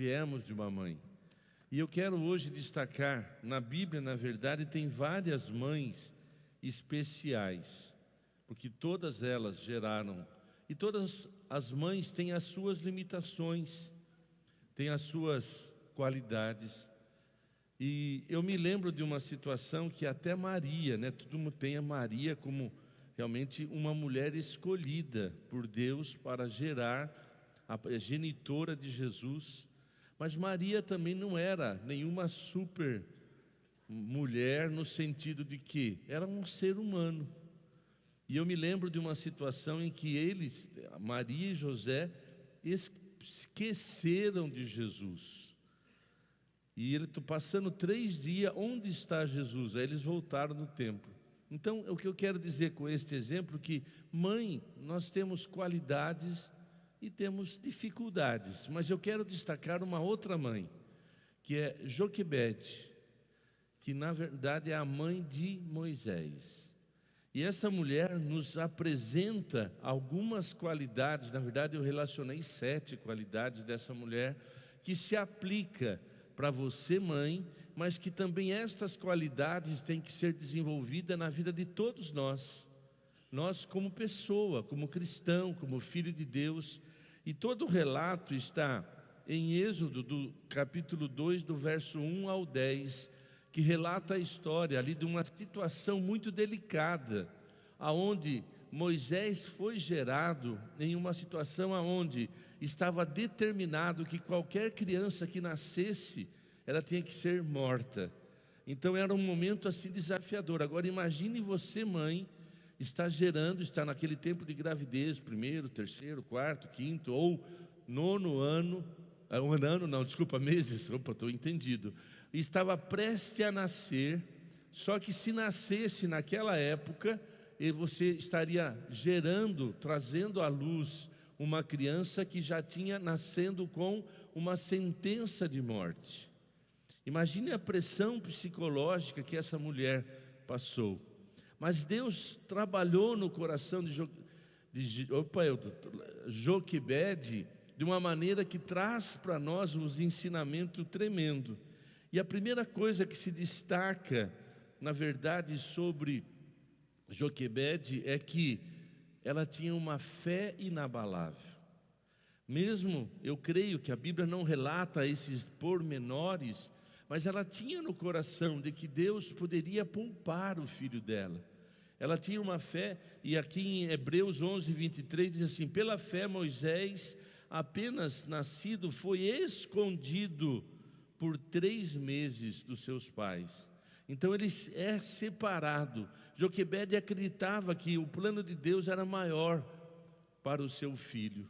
viemos de uma mãe. E eu quero hoje destacar, na Bíblia, na verdade, tem várias mães especiais, porque todas elas geraram, e todas as mães têm as suas limitações, têm as suas qualidades. E eu me lembro de uma situação que até Maria, todo mundo tem a Maria como realmente uma mulher escolhida por Deus para gerar a genitora de Jesus. Mas Maria também não era nenhuma super mulher no sentido de que era um ser humano. E eu me lembro de uma situação em que eles, Maria e José, esqueceram de Jesus. E ele passando 3 dias, onde está Jesus? Aí eles voltaram no templo. Então, o que eu quero dizer com este exemplo é que, mãe, nós temos qualidades e temos dificuldades. Mas eu quero destacar uma outra mãe, que é Joquebede, que na verdade é a mãe de Moisés. E essa mulher nos apresenta algumas qualidades, na verdade eu relacionei 7 qualidades dessa mulher, que se aplica para você, mãe, mas que também estas qualidades têm que ser desenvolvidas na vida de todos nós. Nós como pessoa, como cristão, como filho de Deus. E todo o relato está em Êxodo, do capítulo 2, do verso 1 ao 10, que relata a história ali de uma situação muito delicada, aonde Moisés foi gerado em uma situação aonde estava determinado que qualquer criança que nascesse, ela tinha que ser morta. Então era um momento assim desafiador. Agora imagine você, mãe, está gerando, está naquele tempo de gravidez, 1º, 3º, 4º, 5º ou 9º ano, meses, estou entendido. E estava prestes a nascer, só que se nascesse naquela época, você estaria gerando, trazendo à luz uma criança que já tinha nascendo com uma sentença de morte. Imagine a pressão psicológica que essa mulher passou. Mas Deus trabalhou no coração de Joquebede de uma maneira que traz para nós um ensinamento tremendo. E a primeira coisa que se destaca, na verdade, sobre Joquebede é que ela tinha uma fé inabalável. Mesmo, eu creio que a Bíblia não relata esses pormenores, mas ela tinha no coração de que Deus poderia poupar o filho dela. Ela tinha uma fé, e aqui em Hebreus 11, 23 diz assim: pela fé Moisés, apenas nascido, foi escondido por 3 meses dos seus pais. Então ele é separado. Joquebede acreditava que o plano de Deus era maior para o seu filho.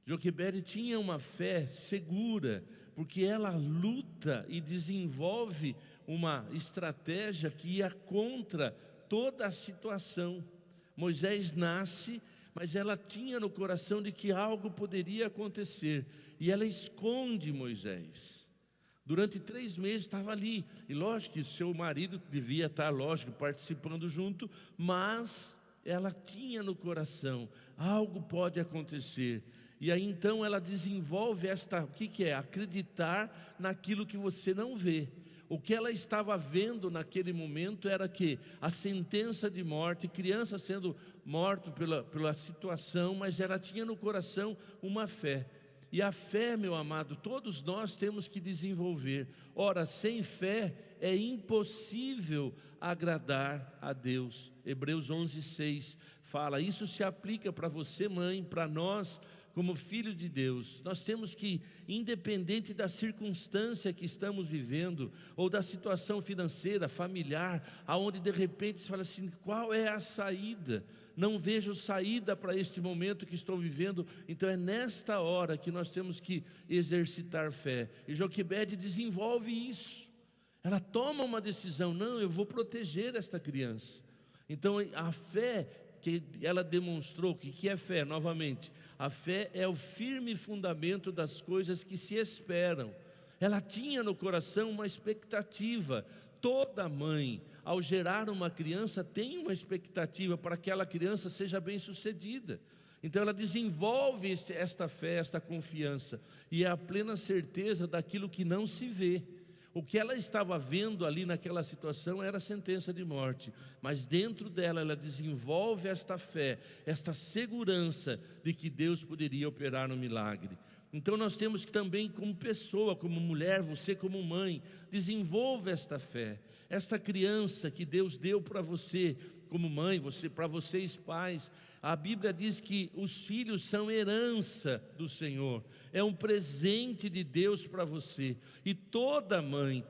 Joquebede tinha uma fé segura, porque ela luta e desenvolve uma estratégia que ia contra toda a situação. Moisés nasce, mas ela tinha no coração de que algo poderia acontecer, e ela esconde Moisés. Durante 3 meses estava ali, e lógico que seu marido devia estar, lógico, participando junto, mas ela tinha no coração, algo pode acontecer. E aí então ela desenvolve o que é? Acreditar naquilo que você não vê. O que ela estava vendo naquele momento era que a sentença de morte, criança sendo morta pela situação, mas ela tinha no coração uma fé. E a fé, meu amado, todos nós temos que desenvolver. Ora, sem fé é impossível agradar a Deus. Hebreus 11:6 fala, isso se aplica para você, mãe, para nós, como filhos de Deus. Nós temos que, independente da circunstância que estamos vivendo, ou da situação financeira, familiar, aonde de repente você fala assim, qual é a saída? Não vejo saída para este momento que estou vivendo. Então é nesta hora que nós temos que exercitar fé. E Joquebede desenvolve isso. Ela toma uma decisão, não, eu vou proteger esta criança. Então a fé que ela demonstrou, que é fé, novamente, a fé é o firme fundamento das coisas que se esperam. Ela tinha no coração uma expectativa. Toda mãe, ao gerar uma criança, tem uma expectativa para que aquela criança seja bem sucedida. Então ela desenvolve esta fé, esta confiança, e é a plena certeza daquilo que não se vê. O que ela estava vendo ali naquela situação era a sentença de morte, mas dentro dela ela desenvolve esta fé, esta segurança de que Deus poderia operar no milagre. Então nós temos que também, como pessoa, como mulher, você como mãe, desenvolva esta fé. Esta criança que Deus deu para você como mãe, para vocês pais, a Bíblia diz que os filhos são herança do Senhor, é um presente de Deus para você. E toda mãe,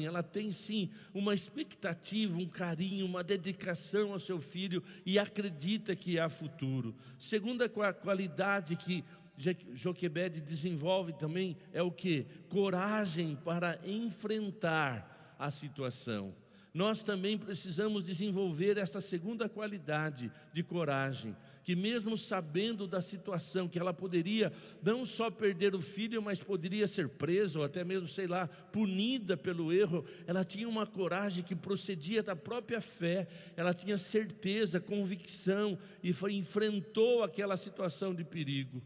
ela tem sim uma expectativa, um carinho, uma dedicação ao seu filho e acredita que há futuro. Segunda qualidade que Joquebede desenvolve também é o que? Coragem para enfrentar a situação. Nós também precisamos desenvolver essa segunda qualidade de coragem, que mesmo sabendo da situação, que ela poderia não só perder o filho, mas poderia ser presa ou até mesmo, punida pelo erro, ela tinha uma coragem que procedia da própria fé, ela tinha certeza, convicção e enfrentou aquela situação de perigo.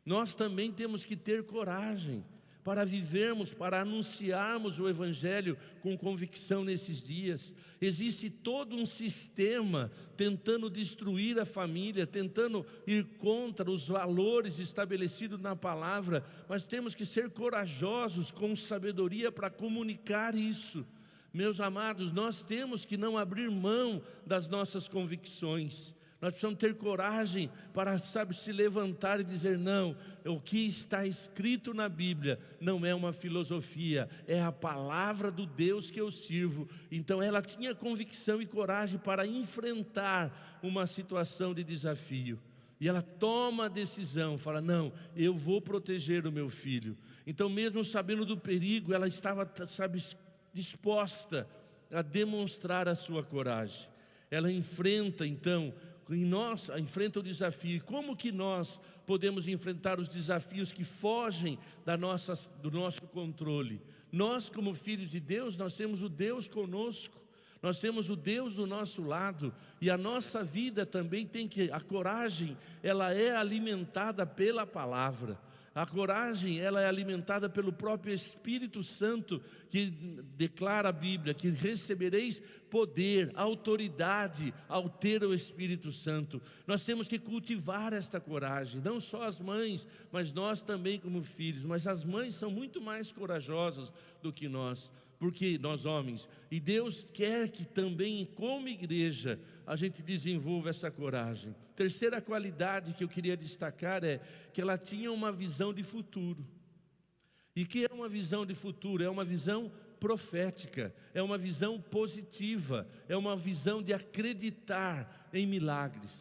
Nós também temos que ter coragem para vivermos, para anunciarmos o Evangelho com convicção nesses dias. Existe todo um sistema tentando destruir a família, tentando ir contra os valores estabelecidos na palavra, mas temos que ser corajosos com sabedoria para comunicar isso. Meus amados, nós temos que não abrir mão das nossas convicções. Nós precisamos ter coragem para, se levantar e dizer: não, o que está escrito na Bíblia não é uma filosofia, é a palavra do Deus que eu sirvo. Então ela tinha convicção e coragem para enfrentar uma situação de desafio. E ela toma a decisão, fala: não, eu vou proteger o meu filho. Então, mesmo sabendo do perigo, ela estava, disposta a demonstrar a sua coragem. Ela enfrenta então, enfrenta o desafio. E como que nós podemos enfrentar os desafios que fogem do nosso controle? Nós, como filhos de Deus, nós temos o Deus conosco, nós temos o Deus do nosso lado, e a nossa vida também a coragem, ela é alimentada pela palavra. A coragem, ela é alimentada pelo próprio Espírito Santo, que declara a Bíblia, que recebereis poder, autoridade ao ter o Espírito Santo. Nós temos que cultivar esta coragem, não só as mães, mas nós também como filhos. Mas as mães são muito mais corajosas do que nós, porque nós homens, e Deus quer que também como igreja a gente desenvolva essa coragem. Terceira qualidade que eu queria destacar é que ela tinha uma visão de futuro. E que é uma visão de futuro? É uma visão profética, é uma visão positiva, é uma visão de acreditar em milagres.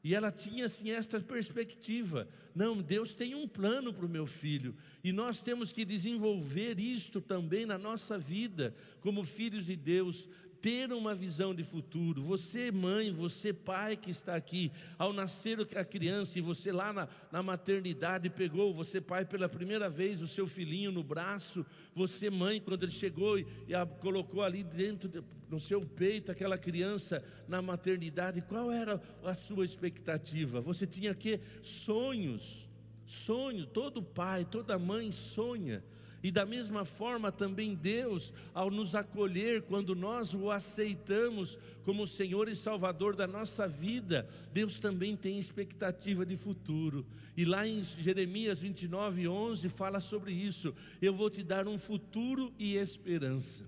E ela tinha assim esta perspectiva: não, Deus tem um plano para o meu filho, e nós temos que desenvolver isto também na nossa vida, como filhos de Deus, ter uma visão de futuro. Você mãe, você pai que está aqui, ao nascer a criança, e você lá na maternidade pegou, você pai pela primeira vez o seu filhinho no braço, você mãe quando ele chegou e colocou ali dentro no seu peito aquela criança na maternidade, qual era a sua expectativa? Você tinha sonho, todo pai, toda mãe sonha. E da mesma forma também Deus, ao nos acolher, quando nós o aceitamos como Senhor e Salvador da nossa vida, Deus também tem expectativa de futuro. E lá em Jeremias 29:11 fala sobre isso: eu vou te dar um futuro e esperança.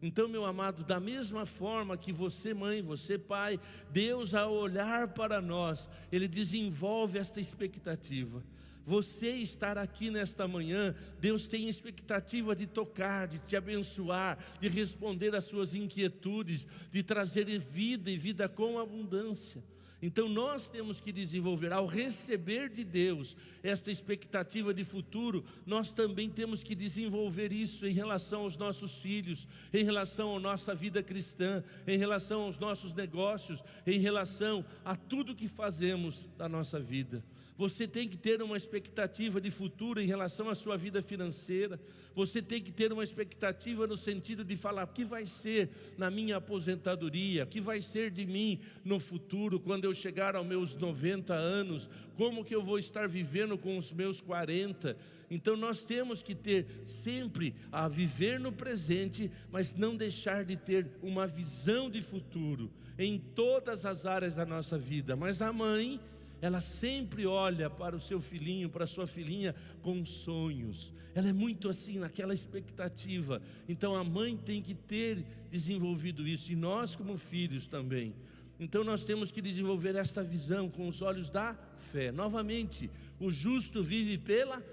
Então, meu amado, da mesma forma que você mãe, você pai, Deus ao olhar para nós, Ele desenvolve esta expectativa. Você estar aqui nesta manhã, Deus tem expectativa de tocar, de te abençoar, de responder às suas inquietudes, de trazer vida e vida com abundância. Então nós temos que desenvolver, ao receber de Deus esta expectativa de futuro, nós também temos que desenvolver isso em relação aos nossos filhos, em relação à nossa vida cristã, em relação aos nossos negócios, em relação a tudo que fazemos da nossa vida. Você tem que ter uma expectativa de futuro em relação à sua vida financeira. Você tem que ter uma expectativa no sentido de falar: o que vai ser na minha aposentadoria? O que vai ser de mim no futuro, quando eu chegar aos meus 90 anos? Como que eu vou estar vivendo com os meus 40? Então nós temos que ter sempre a viver no presente, mas não deixar de ter uma visão de futuro em todas as áreas da nossa vida. Mas a mãe, ela sempre olha para o seu filhinho, para a sua filhinha com sonhos. Ela é muito assim, naquela expectativa. Então a mãe tem que ter desenvolvido isso, e nós como filhos também. Então nós temos que desenvolver esta visão com os olhos da fé. Novamente, o justo vive pela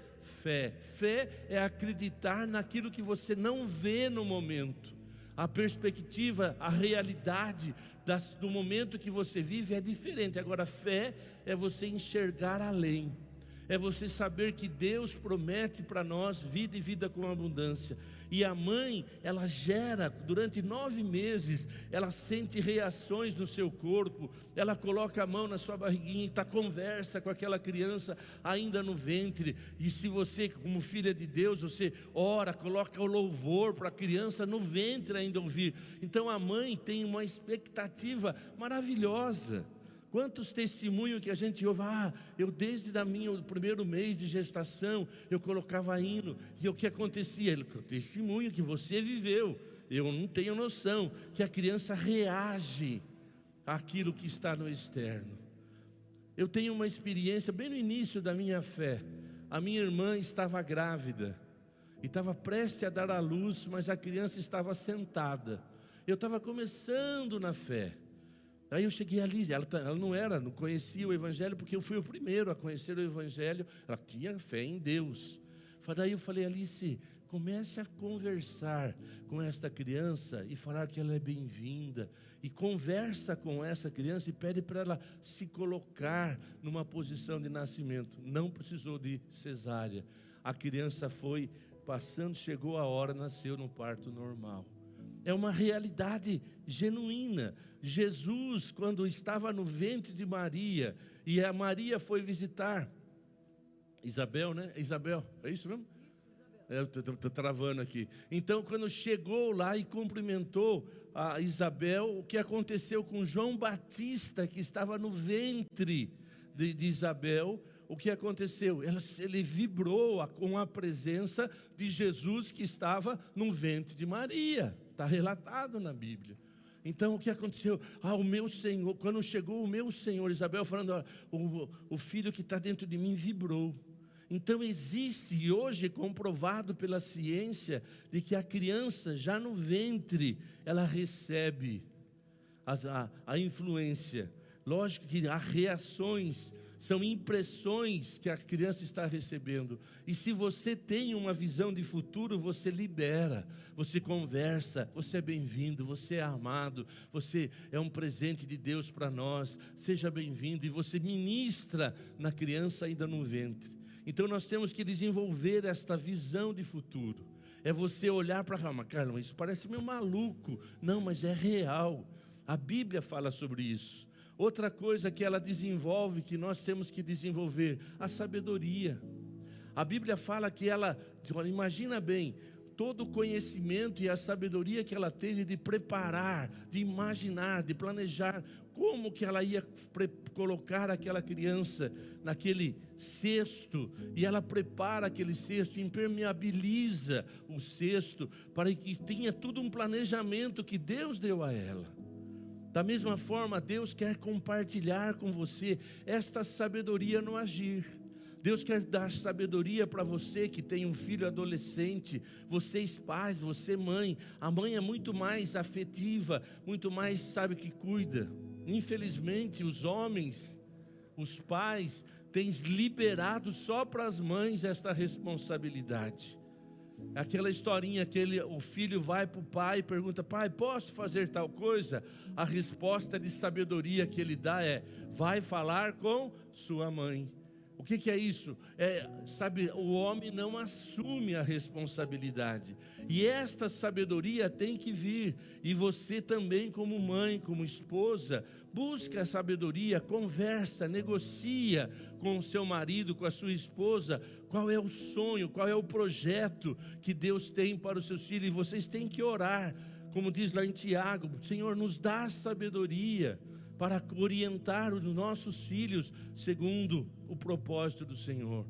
fé. Fé é acreditar naquilo que você não vê no momento. A perspectiva, a realidade do momento que você vive é diferente. Agora, fé é você enxergar além. É você saber que Deus promete para nós vida e vida com abundância. E a mãe, ela gera, durante 9 meses, ela sente reações no seu corpo. Ela coloca a mão na sua barriguinha e conversa com aquela criança ainda no ventre. E se você, como filha de Deus, você ora, coloca o louvor para a criança no ventre ainda ouvir. Então a mãe tem uma expectativa maravilhosa. Quantos testemunhos que a gente ouve: eu desde o primeiro mês de gestação, eu colocava hino, e o que acontecia? O testemunho que você viveu, eu não tenho noção, que a criança reage àquilo que está no externo. Eu tenho uma experiência bem no início da minha fé. A minha irmã estava grávida, e estava prestes a dar à luz, mas a criança estava sentada. Eu estava começando na fé. Aí eu cheguei ali, ela não conhecia o Evangelho, porque eu fui o primeiro a conhecer o Evangelho. Ela tinha fé em Deus. Daí eu falei: Alice, comece a conversar com esta criança e falar que ela é bem-vinda. E conversa com essa criança e pede para ela se colocar numa posição de nascimento. Não precisou de cesárea. A criança foi passando, chegou a hora, nasceu no parto normal. É uma realidade genuína. Jesus, quando estava no ventre de Maria, e a Maria foi visitar Isabel, né? Isabel, é isso mesmo? Eu estou travando aqui. Então, quando chegou lá e cumprimentou a Isabel, o que aconteceu com João Batista, que estava no ventre de Isabel? O que aconteceu? Ele vibrou com a presença de Jesus, que estava no ventre de Maria. Está relatado na Bíblia. Então o que aconteceu? O meu Senhor, quando chegou o meu Senhor, Isabel falando: o filho que está dentro de mim vibrou. Então existe, e hoje é comprovado pela ciência, de que a criança já no ventre, ela recebe a influência. Lógico que há reações, são impressões que a criança está recebendo. E se você tem uma visão de futuro, você libera, você conversa: você é bem-vindo, você é amado, você é um presente de Deus para nós, seja bem-vindo. E você ministra na criança ainda no ventre. Então nós temos que desenvolver esta visão de futuro. É você olhar para Carlão, isso parece meio maluco. Não, mas é real. A Bíblia fala sobre isso. Outra coisa que ela desenvolve, que nós temos que desenvolver: a sabedoria. A Bíblia fala que ela, imagina bem, todo o conhecimento e a sabedoria que ela teve de preparar, de imaginar, de planejar, como que ela ia colocar aquela criança naquele cesto, e ela prepara aquele cesto, impermeabiliza o cesto, para que tenha tudo um planejamento que Deus deu a ela. Da mesma forma, Deus quer compartilhar com você esta sabedoria no agir. Deus quer dar sabedoria para você que tem um filho adolescente, vocês pais, você mãe. A mãe é muito mais afetiva, muito mais sabe que cuida. Infelizmente, os homens, os pais, têm liberado só para as mães esta responsabilidade. Aquela historinha que o filho vai para o pai e pergunta: pai, posso fazer tal coisa? A resposta de sabedoria que ele dá é: vai falar com sua mãe. O que é isso? Sabe, o homem não assume a responsabilidade. E esta sabedoria tem que vir. E você também, como mãe, como esposa, busca a sabedoria, conversa, negocia com o seu marido, com a sua esposa, qual é o sonho, qual é o projeto que Deus tem para os seus filhos. E vocês têm que orar, como diz lá em Tiago: Senhor, nos dá sabedoria para orientar os nossos filhos segundo o propósito do Senhor.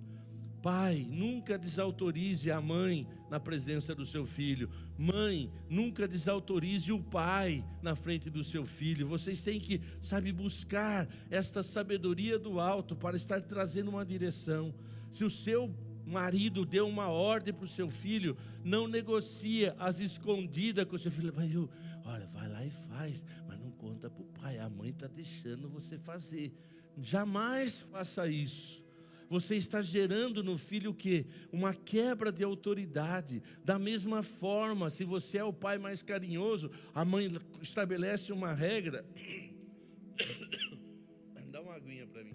Pai, nunca desautorize a mãe na presença do seu filho. Mãe, nunca desautorize o pai na frente do seu filho. Vocês têm que, buscar esta sabedoria do alto para estar trazendo uma direção. Se o seu marido deu uma ordem para o seu filho, não negocia às escondidas com o seu filho. Olha, vai lá e faz, mas não conta para o pai, a mãe está deixando você fazer. Jamais faça isso. Você está gerando no filho o quê? Uma quebra de autoridade. Da mesma forma, se você é o pai mais carinhoso, a mãe estabelece uma regra. Dá uma aguinha para mim.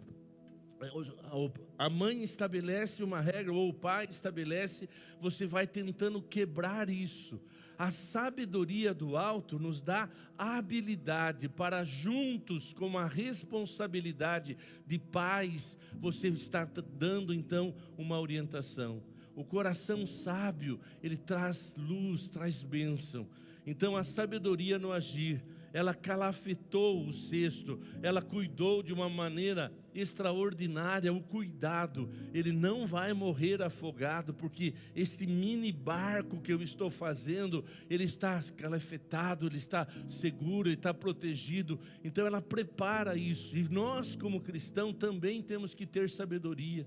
A mãe estabelece uma regra, ou o pai estabelece, você vai tentando quebrar isso. A sabedoria do alto nos dá a habilidade para, juntos com a responsabilidade de pais, você está dando então uma orientação. O coração sábio, ele traz luz, traz bênção. Então a sabedoria no agir, ela calafetou o cesto, ela cuidou de uma maneira extraordinária. O cuidado, ele não vai morrer afogado, porque este mini barco que eu estou fazendo, ele está calafetado, ele está seguro, ele está protegido. Então ela prepara isso, e nós como cristãos também temos que ter sabedoria.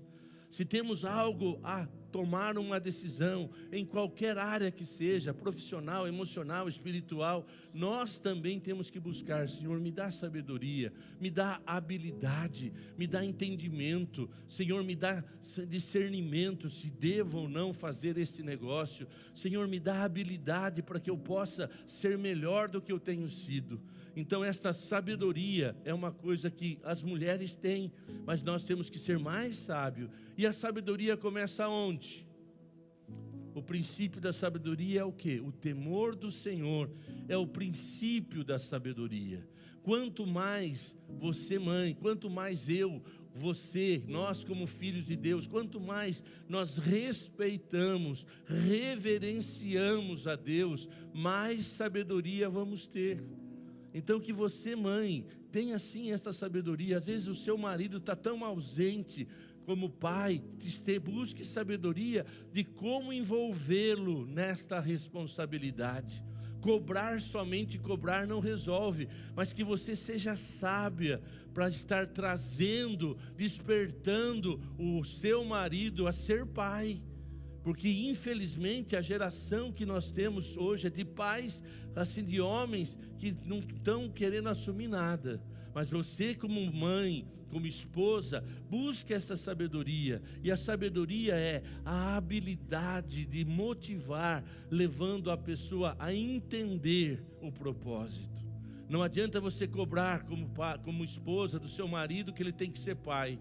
Se temos algo a tomar uma decisão, em qualquer área que seja, profissional, emocional, espiritual, nós também temos que buscar: Senhor, me dá sabedoria, me dá habilidade, me dá entendimento, Senhor, me dá discernimento se devo ou não fazer este negócio. Senhor, me dá habilidade para que eu possa ser melhor do que eu tenho sido. Então esta sabedoria é uma coisa que as mulheres têm, mas nós temos que ser mais sábios. E a sabedoria começa onde? O princípio da sabedoria é o quê? O temor do Senhor é o princípio da sabedoria. Quanto mais você, mãe, quanto mais eu, você, nós como filhos de Deus, quanto mais nós respeitamos, reverenciamos a Deus, mais sabedoria vamos ter. Então que você, mãe, tenha assim esta sabedoria. Às vezes o seu marido está tão ausente, como pai, busque sabedoria de como envolvê-lo nesta responsabilidade. Somente cobrar não resolve, mas que você seja sábia para estar trazendo, despertando o seu marido a ser pai. Porque infelizmente a geração que nós temos hoje é de pais, assim, de homens que não estão querendo assumir nada. Mas você, como mãe, como esposa, busque essa sabedoria. E a sabedoria é a habilidade de motivar, levando a pessoa a entender o propósito. Não adianta você cobrar como esposa do seu marido que ele tem que ser pai.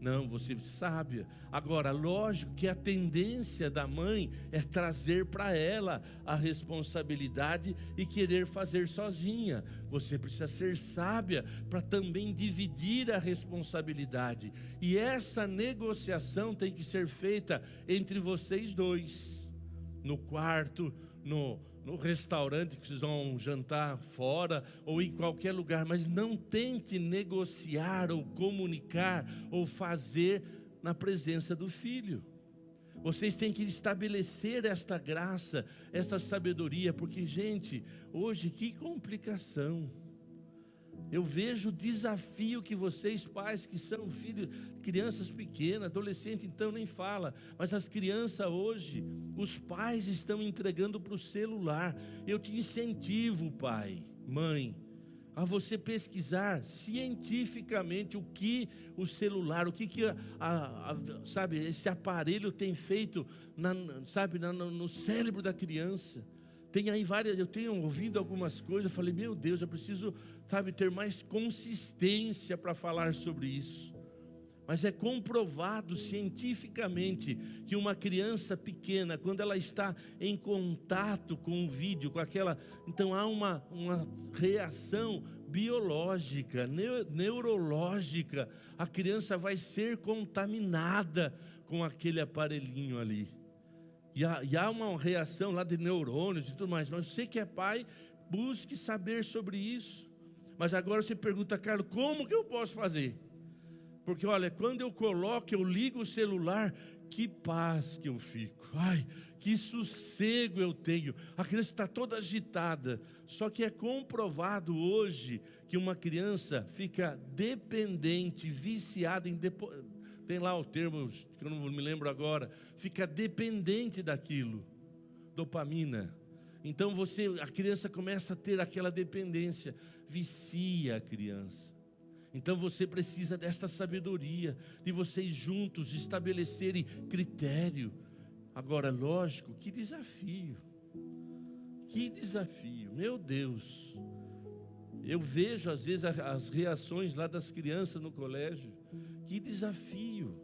Não, você é sábia. Agora, lógico que a tendência da mãe é trazer para ela a responsabilidade e querer fazer sozinha. Você precisa ser sábia para também dividir a responsabilidade. E essa negociação tem que ser feita entre vocês dois. No quarto, no restaurante que vocês vão jantar fora, ou em qualquer lugar, mas não tente negociar ou comunicar ou fazer na presença do filho. Vocês têm que estabelecer esta graça, essa sabedoria, porque, gente, hoje que complicação. Eu vejo o desafio que vocês, pais que são filhos, crianças pequenas, adolescentes, então nem fala, mas as crianças hoje, os pais estão entregando para o celular. Eu te incentivo, pai, mãe, a você pesquisar cientificamente o que o celular, o que esse aparelho tem feito no cérebro da criança. Tem aí eu tenho ouvido algumas coisas, eu falei, meu Deus, eu preciso, ter mais consistência para falar sobre isso. Mas é comprovado cientificamente que uma criança pequena, quando ela está em contato com o vídeo, com aquela, então há uma reação biológica, neurológica. A criança vai ser contaminada com aquele aparelhinho ali. E há uma reação lá de neurônios e tudo mais. Mas você que é pai, busque saber sobre isso. Mas agora você pergunta, Carlos, como que eu posso fazer? Porque olha, quando eu coloco, eu ligo o celular, que paz que eu fico. Ai, que sossego eu tenho. A criança está toda agitada. Só que é comprovado hoje que uma criança fica dependente, viciada em... Tem lá o termo, que eu não me lembro agora. Fica dependente daquilo. Dopamina. Então a criança começa a ter aquela dependência. Vicia a criança. Então você precisa desta sabedoria, de vocês juntos estabelecerem critério. Agora, lógico, que desafio, meu Deus. Eu vejo às vezes as reações lá das crianças no colégio, que desafio.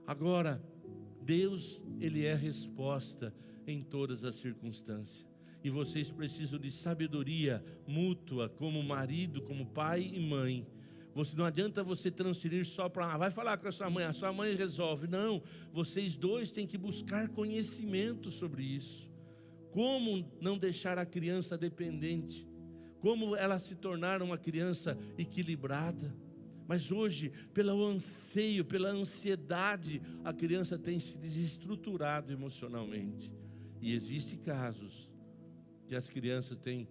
Agora, Deus, Ele é a resposta em todas as circunstâncias. E vocês precisam de sabedoria mútua, como marido, como pai e mãe. Não adianta você transferir só para... vai falar com a sua mãe resolve. Não, vocês dois têm que buscar conhecimento sobre isso. Como não deixar a criança dependente? Como ela se tornar uma criança equilibrada? Mas hoje, pelo anseio, pela ansiedade, a criança tem se desestruturado emocionalmente. E existem casos que as crianças têm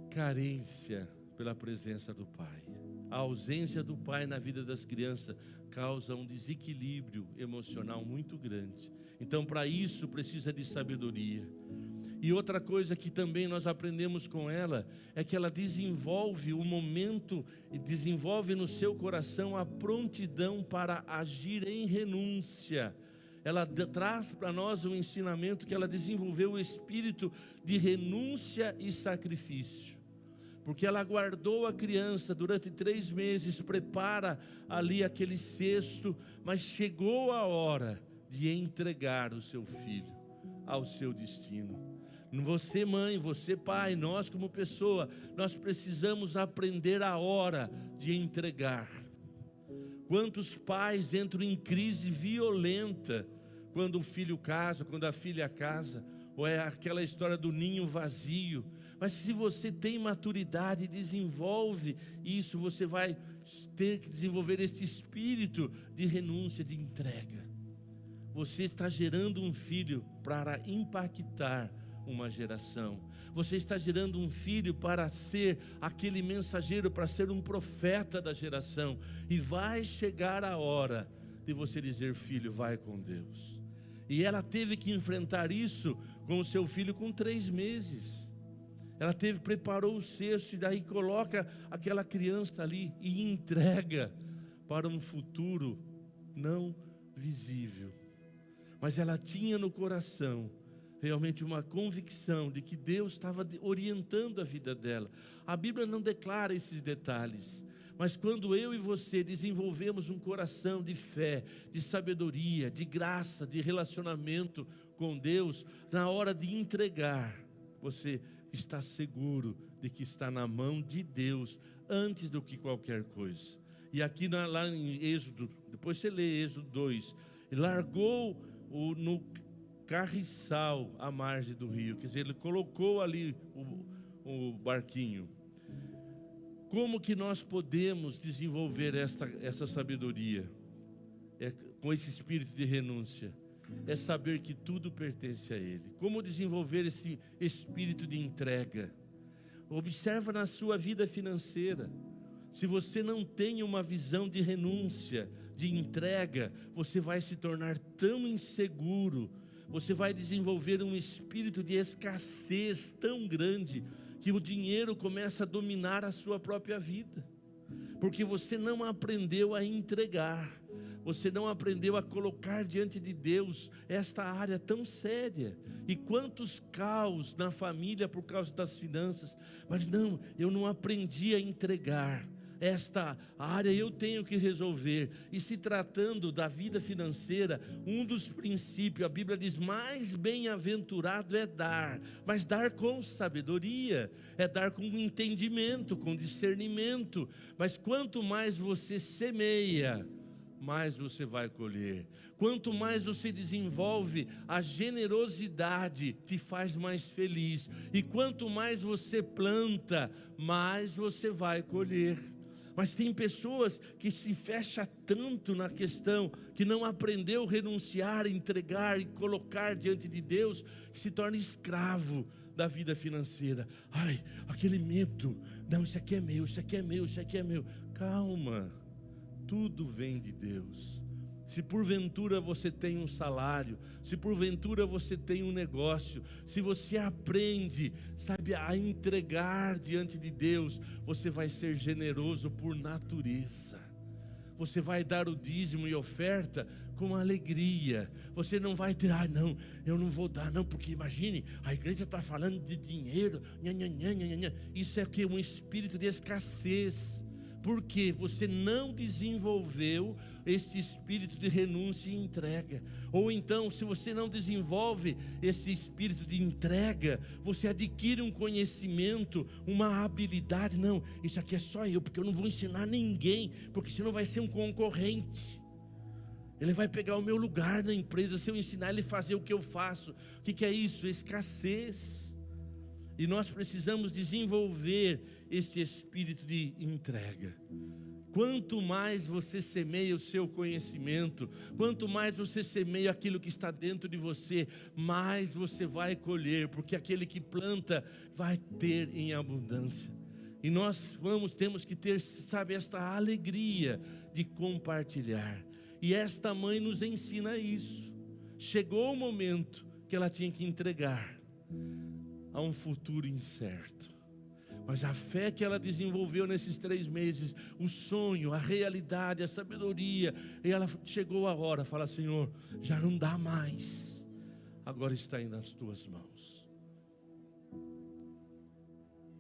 carência pela presença do pai. A ausência do pai na vida das crianças causa um desequilíbrio emocional muito grande. Então, para isso, precisa de sabedoria. E outra coisa que também nós aprendemos com ela, é que ela desenvolve o momento, e desenvolve no seu coração a prontidão para agir em renúncia. Ela traz para nós um ensinamento que ela desenvolveu o espírito de renúncia e sacrifício. Porque ela guardou a criança durante 3 meses, prepara ali aquele cesto, mas chegou a hora de entregar o seu filho ao seu destino. Você mãe, você pai, nós como pessoa, nós precisamos aprender a hora de entregar. Quantos pais entram em crise violenta quando o filho casa, quando a filha casa, ou é aquela história do ninho vazio. Mas se você tem maturidade, desenvolve isso, você vai ter que desenvolver esse espírito de renúncia, de entrega. Você está gerando um filho para impactar uma geração. Você está gerando um filho para ser aquele mensageiro, para ser um profeta da geração. E vai chegar a hora de você dizer, filho, vai com Deus. E ela teve que enfrentar isso com o seu filho com 3 meses. Ela preparou o cesto e daí coloca aquela criança ali e entrega para um futuro não visível. Mas ela tinha no coração realmente uma convicção de que Deus estava orientando a vida dela. A Bíblia não declara esses detalhes, mas quando eu e você desenvolvemos um coração de fé, de sabedoria, de graça, de relacionamento com Deus, na hora de entregar, você está seguro de que está na mão de Deus antes do que qualquer coisa. E aqui lá em Êxodo, depois você lê Êxodo 2, ele largou no carriçal à margem do rio, quer dizer, ele colocou ali o barquinho. Como que nós podemos desenvolver essa sabedoria? Com esse espírito de renúncia. É saber que tudo pertence a Ele. Como desenvolver esse espírito de entrega? Observa na sua vida financeira. Se você não tem uma visão de renúncia, de entrega, você vai se tornar tão inseguro. Você vai desenvolver um espírito de escassez tão grande que o dinheiro começa a dominar a sua própria vida. Porque você não aprendeu a entregar. Você não aprendeu a colocar diante de Deus esta área tão séria. E quantos caos na família por causa das finanças. Mas não, eu não aprendi a entregar. esta área eu tenho que resolver. E se tratando da vida financeira, um dos princípios, a Bíblia diz, mais bem-aventurado é dar, mas dar com sabedoria, é dar com entendimento, com discernimento. Mas quanto mais você semeia, mais você vai colher. Quanto mais você desenvolve, a generosidade te faz mais feliz. E quanto mais você planta, mais você vai colher. Mas tem pessoas que se fecham tanto na questão, que não aprendeu a renunciar, entregar e colocar diante de Deus, que se torna escravo da vida financeira. Ai, aquele medo, não, isso aqui é meu, isso aqui é meu, isso aqui é meu. Calma, tudo vem de Deus. Se porventura você tem um salário, se porventura você tem um negócio, se você aprende, sabe, a entregar diante de Deus, você vai ser generoso por natureza. Você vai dar o dízimo e oferta com alegria. Você não vai ter, não, eu não vou dar não, porque imagine, a igreja está falando de dinheiro, isso é o que? Um espírito de escassez. Porque você não desenvolveu esse espírito de renúncia e entrega. Ou então, se você não desenvolve esse espírito de entrega, você adquire um conhecimento, uma habilidade. Não, isso aqui é só eu, porque eu não vou ensinar ninguém, porque senão vai ser um concorrente. Ele vai pegar o meu lugar na empresa se eu ensinar ele a fazer o que eu faço. O que é isso? Escassez. E nós precisamos desenvolver esse espírito de entrega. Quanto mais você semeia o seu conhecimento, quanto mais você semeia aquilo que está dentro de você, mais você vai colher, porque aquele que planta vai ter em abundância. E nós temos que ter, sabe, esta alegria de compartilhar. E esta mãe nos ensina isso. Chegou o momento que ela tinha que entregar a um futuro incerto. Mas a fé que ela desenvolveu nesses 3 meses, o sonho, a realidade, a sabedoria, e ela chegou a hora, fala: Senhor, já não dá mais, agora está aí nas tuas mãos.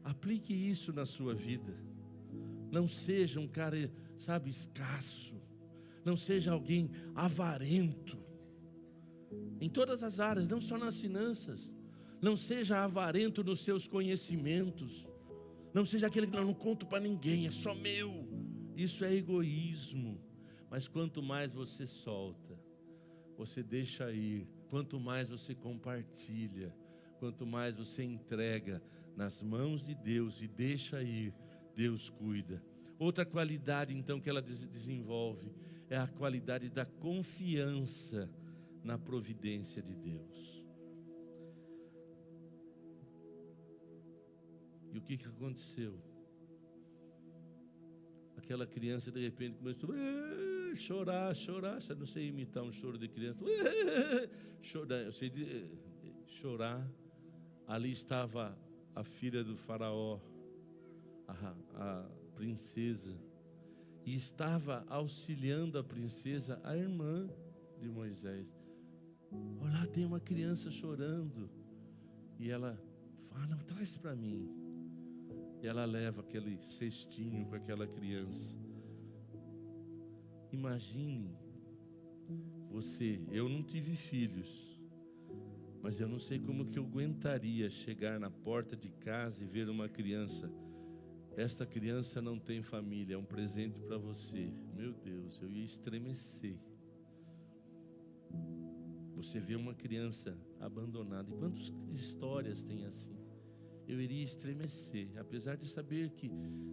Aplique isso na sua vida. Não seja um cara, sabe, escasso. Não seja alguém avarento. Em todas as áreas, não só nas finanças. Não seja avarento nos seus conhecimentos. Não seja aquele que não conto para ninguém, é só meu. Isso é egoísmo. Mas quanto mais você solta, você deixa ir, quanto mais você compartilha, quanto mais você entrega nas mãos de Deus e deixa ir, Deus cuida. Outra qualidade então que ela desenvolve é a qualidade da confiança na providência de Deus. E o que aconteceu? Aquela criança de repente começou a chorar. Eu não sei imitar um choro de criança. Chorar, eu sei chorar. Ali estava a filha do faraó, a princesa, e estava auxiliando a princesa, a irmã de Moisés. Olha lá, tem uma criança chorando. E ela fala: não, traz para mim. E ela leva aquele cestinho com aquela criança. Imagine você, eu não tive filhos, mas eu não sei como que eu aguentaria chegar na porta de casa e ver uma criança. Esta criança não tem família, é um presente para você. Meu Deus, eu ia estremecer. Você vê uma criança abandonada. E quantas histórias tem assim? Eu iria estremecer, apesar de saber que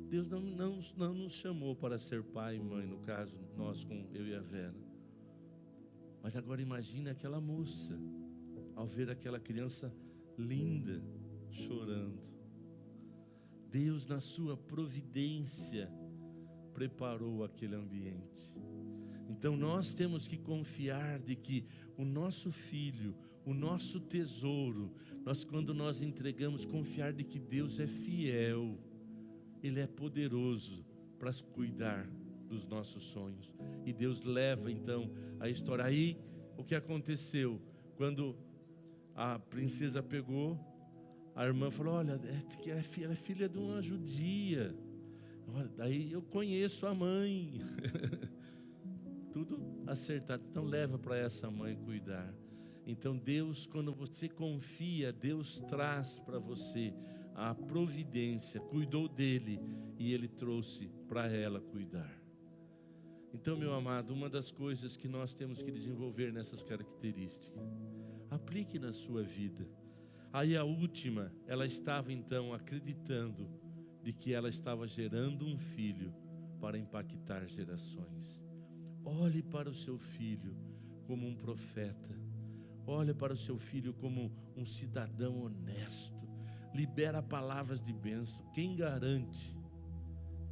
Deus não nos chamou para ser pai e mãe, no caso, nós com eu e a Vera. Mas agora imagine aquela moça, ao ver aquela criança linda, chorando. Deus, na sua providência, preparou aquele ambiente. Então nós temos que confiar de que o nosso filho, o nosso tesouro, quando nós entregamos, confiar de que Deus é fiel, Ele é poderoso para cuidar dos nossos sonhos. E Deus leva então a história. Aí o que aconteceu? Quando a princesa pegou, a irmã falou: olha, ela é filha de uma judia. Daí eu conheço a mãe. Tudo acertado. Então leva para essa mãe cuidar. Então Deus, quando você confia, Deus traz para você a providência, cuidou dele e ele trouxe para ela cuidar. Então, meu amado, uma das coisas que nós temos que desenvolver nessas características, aplique na sua vida. Aí a última, ela estava então acreditando de que ela estava gerando um filho para impactar gerações. Olhe para o seu filho como um profeta. Olhe para o seu filho como um cidadão honesto. Libera palavras de bênção. Quem garante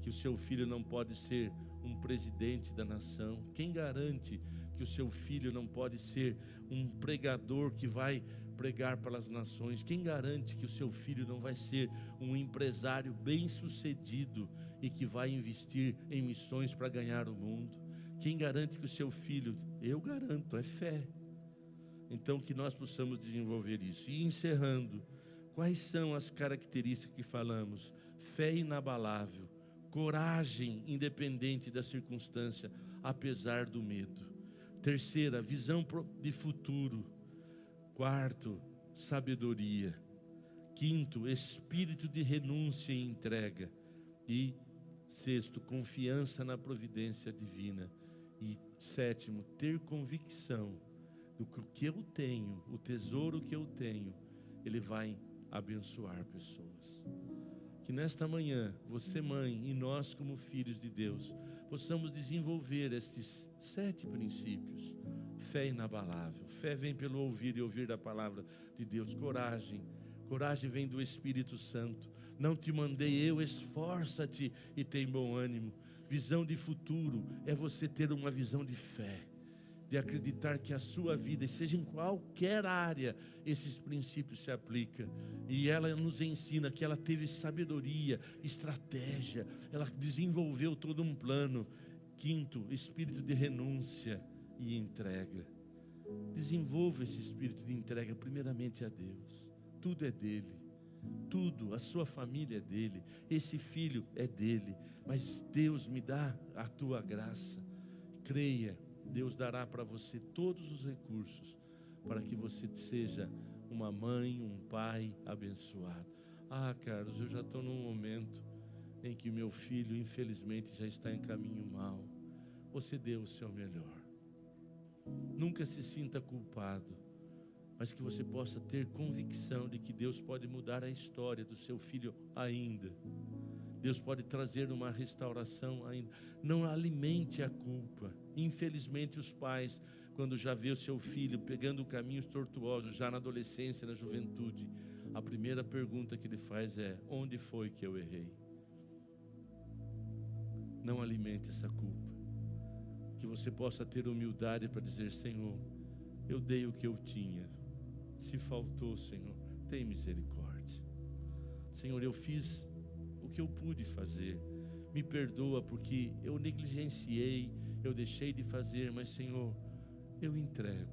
que o seu filho não pode ser um presidente da nação? Quem garante que o seu filho não pode ser um pregador que vai pregar para as nações? Quem garante que o seu filho não vai ser um empresário bem-sucedido e que vai investir em missões para ganhar o mundo? Quem garante que o seu filho... Eu garanto, é fé. Então que nós possamos desenvolver isso. E encerrando, quais são as características que falamos? Fé inabalável, coragem independente da circunstância, apesar do medo. Terceira, visão de futuro. Quarto, sabedoria. Quinto, espírito de renúncia e entrega. E sexto, confiança na providência divina. E sétimo, ter convicção do que eu tenho, o tesouro que eu tenho, ele vai abençoar pessoas. Que nesta manhã, você mãe e nós como filhos de Deus, possamos desenvolver estes 7 princípios. Fé inabalável. Fé vem pelo ouvir e ouvir da palavra de Deus. Coragem. Coragem vem do Espírito Santo. Não te mandei eu, esforça-te e tem bom ânimo. Visão de futuro é você ter uma visão de fé, de acreditar que a sua vida, seja em qualquer área, esses princípios se aplicam. E ela nos ensina que ela teve sabedoria, estratégia, ela desenvolveu todo um plano. Quinto, espírito de renúncia e entrega. Desenvolva esse espírito de entrega primeiramente a Deus. Tudo é dele. Tudo, a sua família é dele, esse filho é dele, mas Deus me dá a tua graça. Creia, Deus dará para você todos os recursos para que você seja uma mãe, um pai abençoado. Ah, Carlos, eu já estou num momento em que meu filho infelizmente já está em caminho mau. Você deu o seu melhor. Nunca se sinta culpado, mas que você possa ter convicção de que Deus pode mudar a história do seu filho ainda. Deus pode trazer uma restauração ainda. Não alimente a culpa. Infelizmente os pais, quando já vê o seu filho pegando caminhos tortuosos, já na adolescência, na juventude, a primeira pergunta que ele faz é: onde foi que eu errei? Não alimente essa culpa. Que você possa ter humildade para dizer: Senhor, eu dei o que eu tinha. Se faltou, Senhor, tem misericórdia. Senhor, eu fiz o que eu pude fazer. Me perdoa porque eu negligenciei, eu deixei de fazer, mas Senhor, eu entrego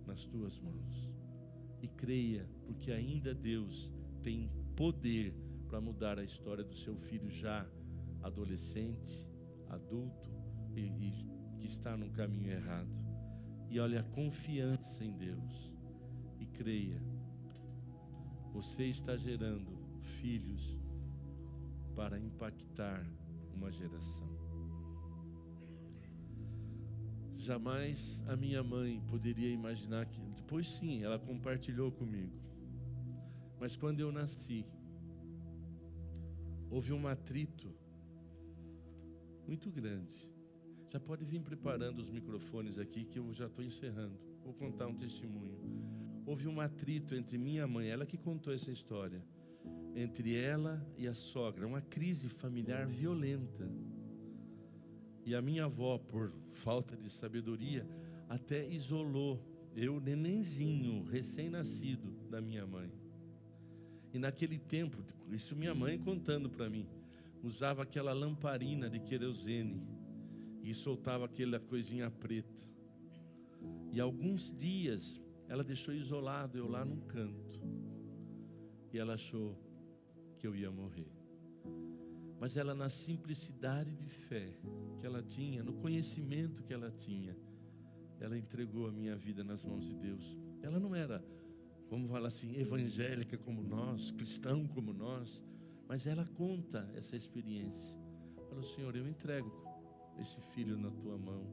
nas tuas mãos. E creia, porque ainda Deus tem poder para mudar a história do seu filho já adolescente, adulto e que está no caminho errado. E olha, a confiança em Deus. E creia, você está gerando filhos para impactar uma geração. Jamais a minha mãe poderia imaginar que... Depois sim, ela compartilhou comigo. Mas quando eu nasci, houve um atrito muito grande. Já pode vir preparando os microfones aqui que eu já estou encerrando. Vou contar um testemunho. Houve um atrito entre minha mãe, ela que contou essa história, entre ela e a sogra, uma crise familiar violenta. E a minha avó, por falta de sabedoria, até isolou eu, nenenzinho, recém-nascido, da minha mãe. E naquele tempo, isso minha mãe contando para mim, usava aquela lamparina de querosene e soltava aquela coisinha preta. E alguns dias ela deixou isolado eu lá num canto. E ela achou que eu ia morrer. mas ela, na simplicidade de fé que ela tinha, no conhecimento que ela tinha, ela entregou a minha vida nas mãos de Deus. Ela não era, vamos falar assim, evangélica como nós, cristão como nós, mas ela conta essa experiência. Falou: Senhor, eu entrego esse filho na tua mão.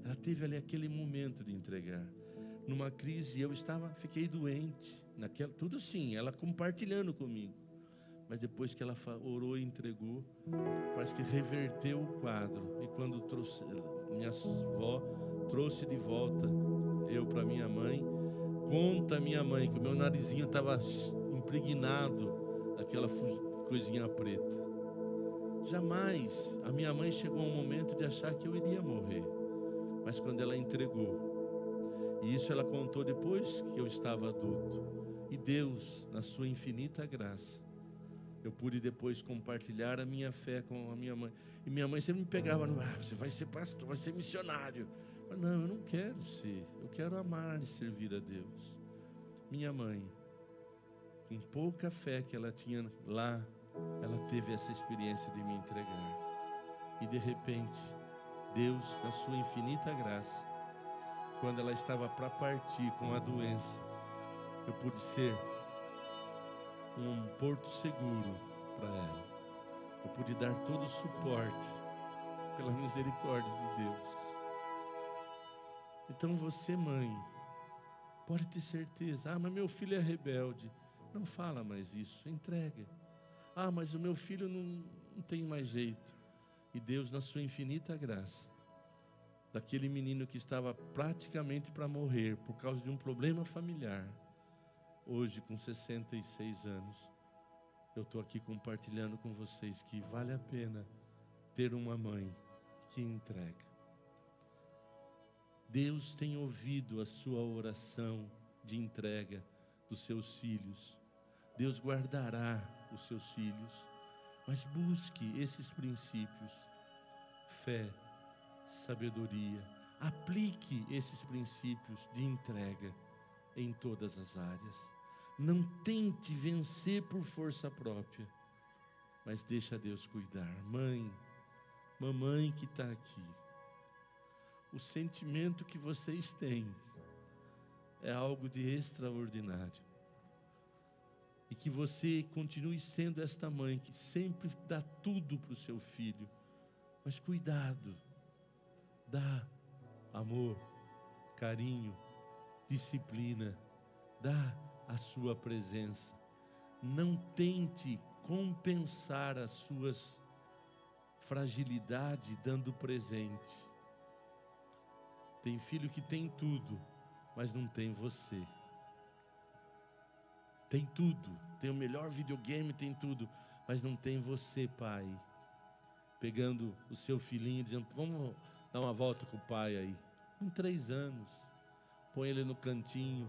Ela teve ali aquele momento de entregar. Numa crise fiquei doente, tudo sim, ela compartilhando comigo. Mas depois que ela orou e entregou, parece que reverteu o quadro. E quando minha avó trouxe de volta eu para minha mãe, conta minha mãe que o meu narizinho estava impregnado daquela coisinha preta. Jamais a minha mãe chegou a um momento de achar que eu iria morrer. Mas quando ela entregou, e isso ela contou depois que eu estava adulto, e Deus, na sua infinita graça, eu pude depois compartilhar a minha fé com a minha mãe. E minha mãe sempre me pegava no: você vai ser pastor, vai ser missionário. Mas não, eu não quero ser. Eu quero amar e servir a Deus. Minha mãe, com pouca fé que ela tinha lá, ela teve essa experiência de me entregar. E de repente, Deus, na sua infinita graça, quando ela estava para partir com a doença, eu pude ser um porto seguro para ela. Eu pude dar todo o suporte pela misericórdia de Deus. Então você, mãe, pode ter certeza: mas meu filho é rebelde. Não fala mais isso, entrega. Mas o meu filho não tem mais jeito. E Deus, na sua infinita graça, daquele menino que estava praticamente para morrer por causa de um problema familiar, hoje, com 66 anos, eu estou aqui compartilhando com vocês que vale a pena ter uma mãe que entrega. Deus tem ouvido a sua oração de entrega dos seus filhos. Deus guardará os seus filhos. Mas busque esses princípios: fé, sabedoria. Aplique esses princípios de entrega em todas as áreas. Não tente vencer por força própria, mas deixa Deus cuidar. Mãe, mamãe que está aqui, o sentimento que vocês têm é algo de extraordinário. E que você continue sendo esta mãe que sempre dá tudo para o seu filho. Mas cuidado, dá amor, carinho, disciplina, dá a sua presença. Não tente compensar as suas fragilidades dando presente. Tem filho que tem tudo, mas não tem você. Tem tudo, tem o melhor videogame, tem tudo, mas não tem você, pai. Pegando o seu filhinho, dizendo: vamos dar uma volta com o pai aí. Com 3 anos, põe ele no cantinho.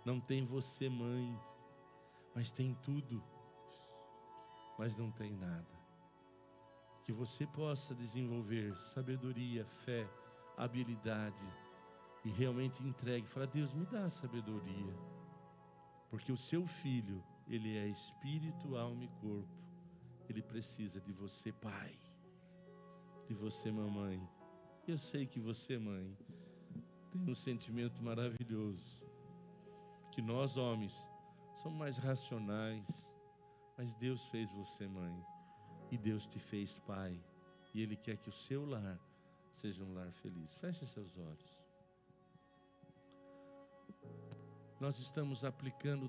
Não tem você, mãe, mas tem tudo, mas não tem nada. Que você possa desenvolver sabedoria, fé, habilidade, e realmente entregue. Fala: Deus, me dá sabedoria, porque o seu filho, ele é espírito, alma e corpo. Ele precisa de você, pai, de você, mamãe. Eu sei que você, mãe, tem um sentimento maravilhoso, que nós, homens, somos mais racionais, mas Deus fez você, mãe, e Deus te fez pai, e Ele quer que o seu lar seja um lar feliz. Feche seus olhos. Nós estamos aplicando